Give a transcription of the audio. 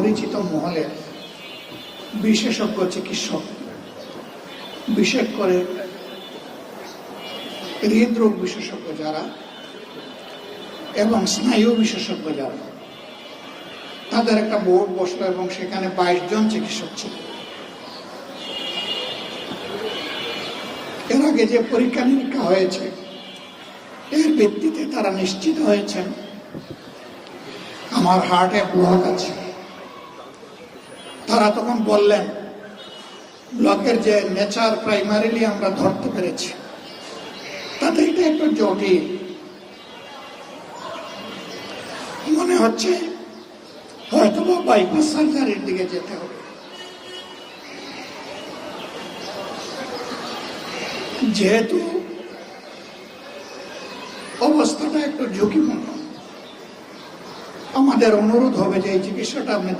পরিচিত মহলের বিশেষজ্ঞ চিকিৎসক, বিশেষ করে হৃদরোগ বিশেষজ্ঞ যারা এবং স্নায়ু বিশেষজ্ঞ যারা, তাদের একটা বোর্ড বসলো এবং সেখানে 22 জন চিকিৎসক ছিল। এর আগে যে পরীক্ষা নিরীক্ষা হয়েছে এর ভিত্তিতে তারা নিশ্চিত হয়েছেন আমার হার্টে ব্লক আছে। তারা তখন বললেন ব্লকের যে নেচার প্রাইমারিলি আমরা ধরতে পেরেছি তাতে এটা একটু জটিল মনে হচ্ছে, হয়তো বাইপাস সার্জারির দিকে যেতে হবে। যেহেতু অবস্থাটা একটু ঝুঁকিপূর্ণ, আমাদের অনুরোধ হবে যে এই চিকিৎসাটা আপনি